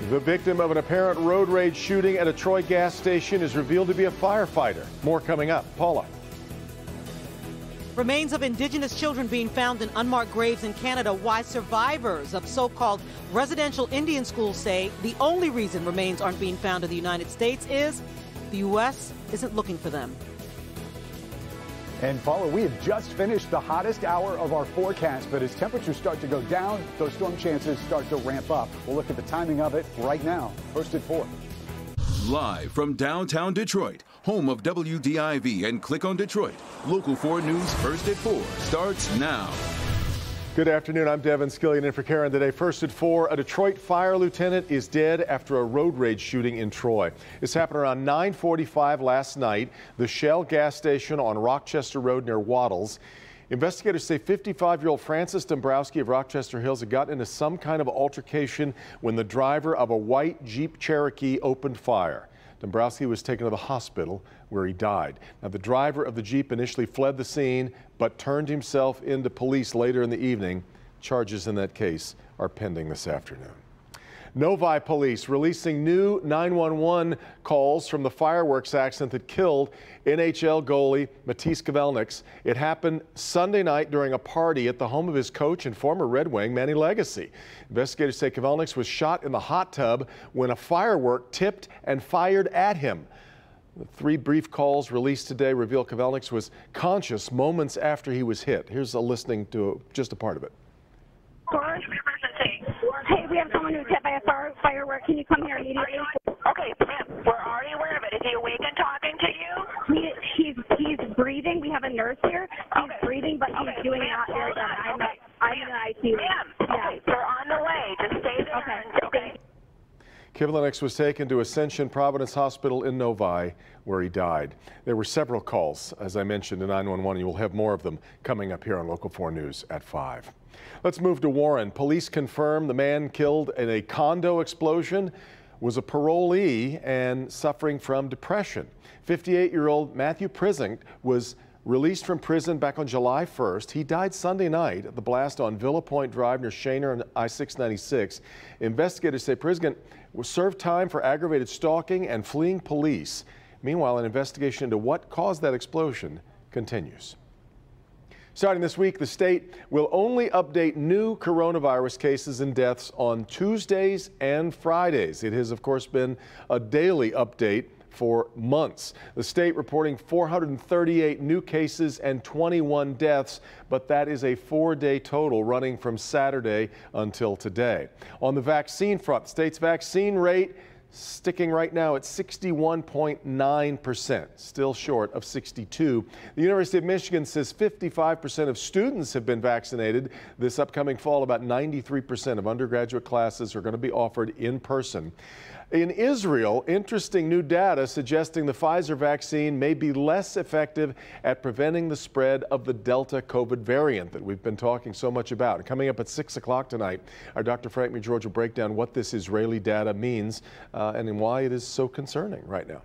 The victim of an apparent road rage shooting at a Troy gas station is revealed to be a firefighter. More coming up. Paula. Remains of Indigenous children being found in unmarked graves in Canada. Why survivors of so-called residential Indian schools say the only reason remains aren't being found in the United States is the U.S. isn't looking for them. And Paula, we have just finished the hottest hour of our forecast, but as temperatures start to go down, those storm chances start to ramp up. We'll look at the timing of it right now. First at 4. Live from downtown Detroit, home of WDIV and Click on Detroit, Local 4 News First at 4 starts now. Good afternoon. I'm Devin Skillian in for Karen today. First at 4, a Detroit fire lieutenant is dead after a road rage shooting in Troy. This happened around 9:45 last night. The Shell gas station on Rochester Road near Waddles. Investigators say 55-year-old Francis Dombrowski of Rochester Hills had gotten into some kind of altercation when the driver of a white Jeep Cherokee opened fire. Dombrowski was taken to the hospital where he died. Now, the driver of the Jeep initially fled the scene but turned himself into police later in the evening. Charges in that case are pending this afternoon. Novi police releasing new 911 calls from the fireworks accident that killed NHL goalie MATISS KIVLENIEKS. It happened Sunday night during a party at the home of his coach and former Red Wing, Manny Legacy. Investigators say KIVLENIEKS was shot in the hot tub when a firework tipped and fired at him. The 3 brief calls released today reveal KIVLENIEKS was conscious moments after he was hit. Here's a listening to just a part of it. Hey, we have someone who's hit by a firework. Can you come here immediately? Okay, ma'am, we're already aware of it. Is he awake and talking to you? He's breathing. We have a nurse here. He's breathing, but he's doing not very good. I'm in the ICU. Ma'am, okay, they're on the way. Just stay there. Okay. KIVLENIEKS was taken to Ascension Providence Hospital in Novi, where he died. There were several calls, as I mentioned, to 911. You will have more of them coming up here on Local 4 News at 5. Let's move to Warren. Police confirm the man killed in a condo explosion was a parolee and suffering from depression. 58-year-old Matthew Prisink was released from prison back on July 1st. He died Sunday night at the blast on Villa Point Drive near Shaner and I-696. Investigators say Prisink was served time for aggravated stalking and fleeing police. Meanwhile, an investigation into what caused that explosion continues. Starting this week, the state will only update new coronavirus cases and deaths on Tuesdays and Fridays. It has, of course, been a daily update for months. The state reporting 438 new cases and 21 deaths, but that is a 4-day total running from Saturday until today. On the vaccine front, the state's vaccine rate sticking right now at 61.9%, still short of 62. The University of Michigan says 55% of students have been vaccinated. This upcoming fall, about 93% of undergraduate classes are going to be offered in person. In Israel, interesting new data suggesting the Pfizer vaccine may be less effective at preventing the spread of the Delta COVID variant that we've been talking so much about. And coming up at 6 o'clock tonight, our Dr. Frank McGeorge will break down what this Israeli data means and why it is so concerning right now.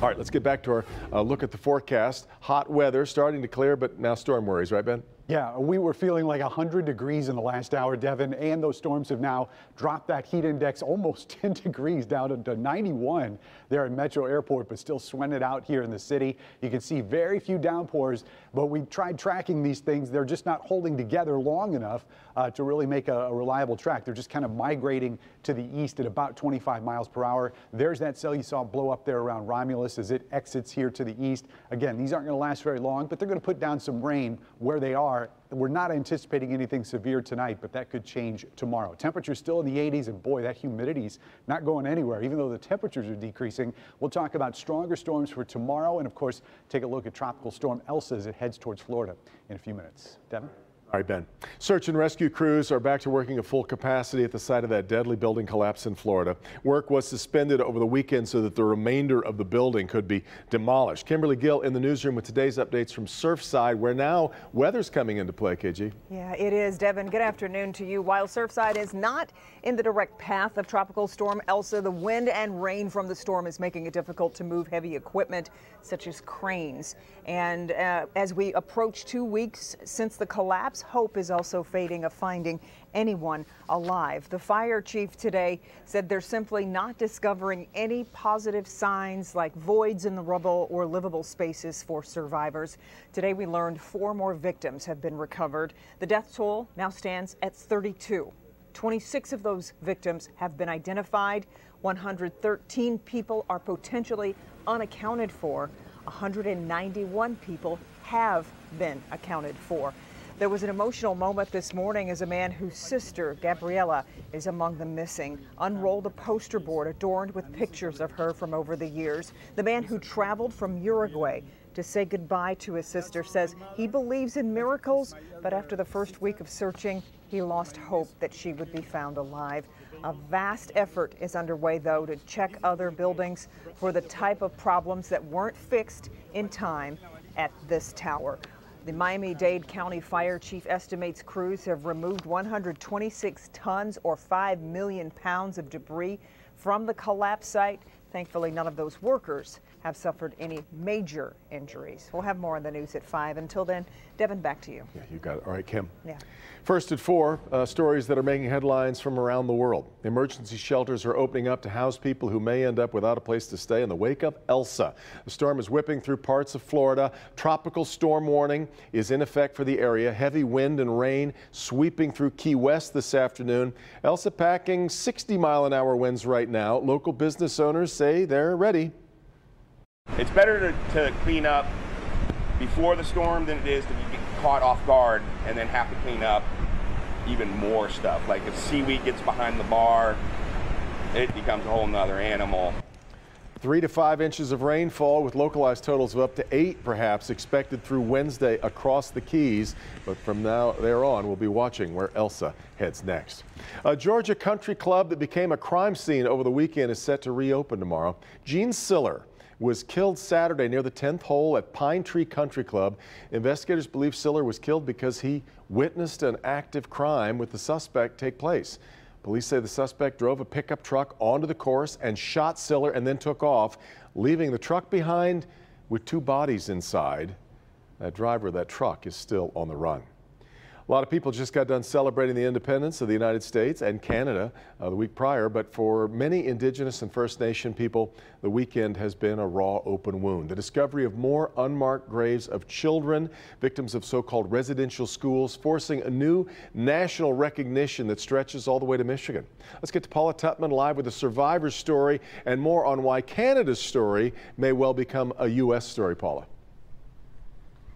All right, let's get back to our look at the forecast. Hot weather starting to clear, but now storm worries, right, Ben? Yeah, we were feeling like 100 degrees in the last hour, Devin, and those storms have now dropped that heat index almost 10 degrees down to 91 there at Metro Airport, but still sweating it out here in the city. You can see very few downpours, but we've tried tracking these things. They're just not holding together long enough to really make a reliable track. They're just kind of migrating to the east at about 25 miles per hour. There's that cell you saw blow up there around Romulus as it exits here to the east. Again, these aren't going to last very long, but they're going to put down some rain where they are. We're not anticipating anything severe tonight, but that could change tomorrow. Temperatures still in the 80s, and boy, that humidity's not going anywhere, even though the temperatures are decreasing. We'll talk about stronger storms for tomorrow, and of course, take a look at Tropical Storm Elsa as it heads towards Florida in a few minutes. Devin? All right, Ben. Search and rescue crews are back to working at full capacity at the site of that deadly building collapse in Florida. Work was suspended over the weekend so that the remainder of the building could be demolished. Kimberly Gill in the newsroom with today's updates from Surfside, where now weather's coming into play, KG. Yeah, it is, Devin. Good afternoon to you. While Surfside is not in the direct path of Tropical Storm Elsa, the wind and rain from the storm is making it difficult to move heavy equipment such as cranes. And as we approach 2 weeks since the collapse, collapse, hope is also fading of finding anyone alive. The fire chief today said they're simply not discovering any positive signs like voids in the rubble or livable spaces for survivors. Today we learned 4 more victims have been recovered. The death toll now stands at 32. 26 of those victims have been identified. 113 people are potentially unaccounted for. 191 people have been accounted for. There was an emotional moment this morning as a man whose sister, Gabriela, is among the missing, unrolled a poster board adorned with pictures of her from over the years. The man who traveled from Uruguay to say goodbye to his sister says he believes in miracles, but after the first week of searching, he lost hope that she would be found alive. A vast effort is underway, though, to check other buildings for the type of problems that weren't fixed in time at this tower. The Miami-Dade County Fire Chief estimates crews have removed 126 tons or 5 million pounds of debris from the collapse site. Thankfully, none of those workers have suffered any major injuries. We'll have more on the news at 5. Until then, Devin, back to you. Yeah, you got it. All right, Kim. Yeah. First at 4, stories that are making headlines from around the world. Emergency shelters are opening up to house people who may end up without a place to stay in the wake of ELSA. The storm is whipping through parts of Florida. Tropical storm warning is in effect for the area. Heavy wind and rain sweeping through Key West this afternoon. ELSA packing 60-mile-an-hour winds right now. Local business owners say they're ready. It's better to clean up before the storm than it is to get caught off guard and then have to clean up even more stuff. Like if seaweed gets behind the bar, it becomes a whole nother animal. 3 to 5 inches of rainfall with localized totals of up to 8 perhaps expected through Wednesday across the Keys. But from there on, we'll be watching where ELSA heads next. A Georgia country club that became a crime scene over the weekend is set to reopen tomorrow. Gene Siller was killed Saturday near the 10th hole at Pine Tree Country Club. Investigators believe Siller was killed because he witnessed an active crime with the suspect take place. Police say the suspect drove a pickup truck onto the course and shot Siller and then took off, leaving the truck behind with 2 bodies inside. That driver of that truck is still on the run. A lot of people just got done celebrating the independence of the United States and Canada the week prior, but for many Indigenous and First Nation people, the weekend has been a raw, open wound. The discovery of more unmarked graves of children, victims of so-called residential schools, forcing a new national recognition that stretches all the way to Michigan. Let's get to Paula Tutman live with a survivor's story and more on why Canada's story may well become a U.S. story. Paula.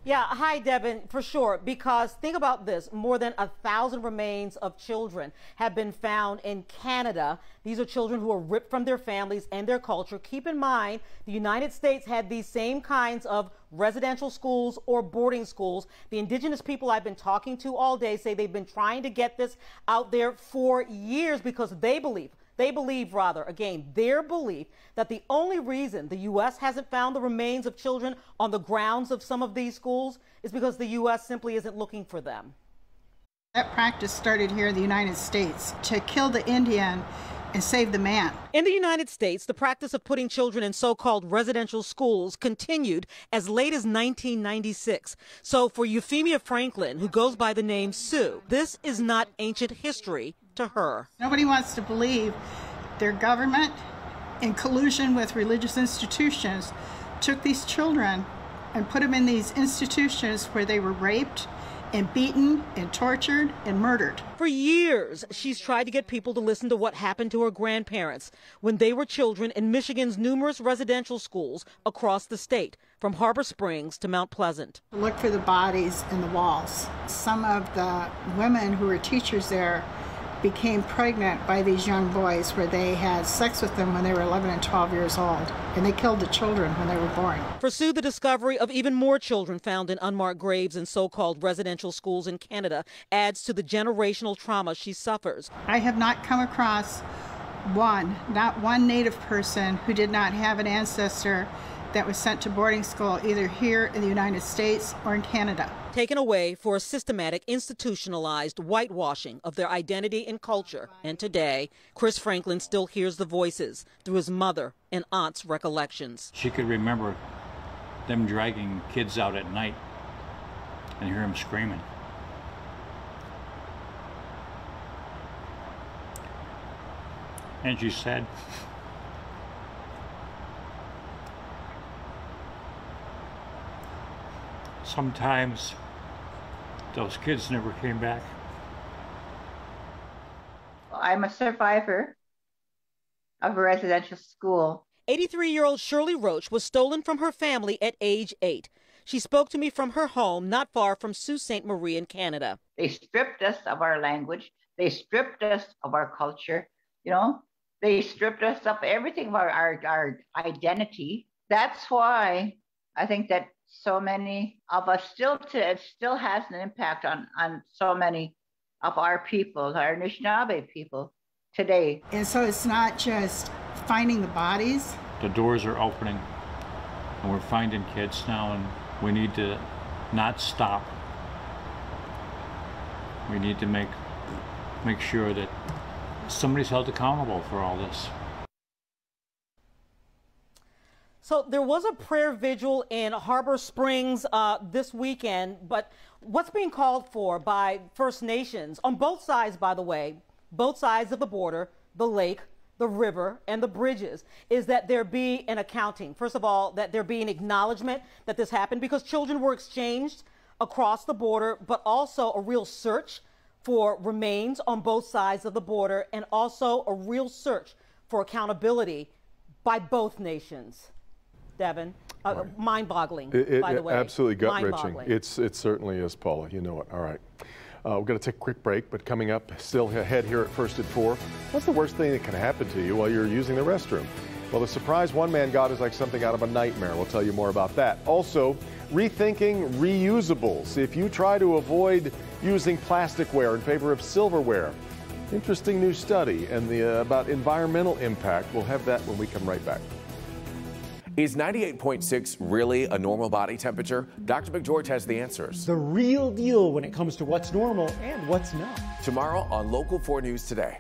Yeah, hi, Devin, for sure, because think about this. More than 1,000 remains of children have been found in Canada. These are children who are ripped from their families and their culture. Keep in mind, the United States had these same kinds of residential schools or boarding schools. The Indigenous people I've been talking to all day say they've been trying to get this out there for years because they believe their belief that the only reason the U.S. hasn't found the remains of children on the grounds of some of these schools is because the U.S. simply isn't looking for them. That practice started here in the United States to kill the Indian and save the man. In the United States, the practice of putting children in so-called residential schools continued as late as 1996. So for Euphemia Franklin, who goes by the name Sue, this is not ancient history to her. Nobody wants to believe their government, in collusion with religious institutions, took these children and put them in these institutions where they were raped and beaten and tortured and murdered. For years, she's tried to get people to listen to what happened to her grandparents when they were children in Michigan's numerous residential schools across the state, from Harbor Springs to Mount Pleasant. Look for the bodies in the walls. Some of the women who were teachers there became pregnant by these young boys where they had sex with them when they were 11 and 12 years old, and they killed the children when they were born. For Sue, the discovery of even more children found in unmarked graves in so-called residential schools in Canada adds to the generational trauma she suffers. I have not come across not one Native person who did not have an ancestor that was sent to boarding school either here in the United States or in Canada. Taken away for a systematic, institutionalized whitewashing of their identity and culture. And today, Chris Franklin still hears the voices through his mother and aunt's recollections. She could remember them dragging kids out at night and hear them screaming. And she said, sometimes those kids never came back. I'm a survivor of a residential school. 83-year-old Shirley Roach was stolen from her family at age 8. She spoke to me from her home not far from Sault Ste. Marie in Canada. They stripped us of our language. They stripped us of our culture. You know, they stripped us of everything of our identity. That's why I think that so many of us it still has an impact on so many of our people, our Anishinaabe people today. And so it's not just finding the bodies. The doors are opening and we're finding kids now, and we need to not stop. We need to make sure that somebody's held accountable for all this. So there was a prayer vigil in Harbor Springs this weekend, but what's being called for by First Nations on both sides, by the way, both sides of the border, the lake, the river, and the bridges, is that there be an accounting. First of all, that there be an acknowledgement that this happened because children were exchanged across the border, but also a real search for remains on both sides of the border, and also a real search for accountability by both nations. Devin, right. Mind-boggling, by the way. Absolutely gut-wrenching. It certainly is, Paula. You know it. All right. We're going to take a quick break, but coming up, still ahead here at First at 4. What's the worst thing that can happen to you while you're using the restroom? Well, the surprise one man got is like something out of a nightmare. We'll tell you more about that. Also, rethinking reusables. If you try to avoid using plasticware in favor of silverware. Interesting new study and about environmental impact. We'll have that when we come right back. Is 98.6 really a normal body temperature? Dr. McGeorge has the answers. The real deal when it comes to what's normal and what's not. Tomorrow on Local 4 News Today.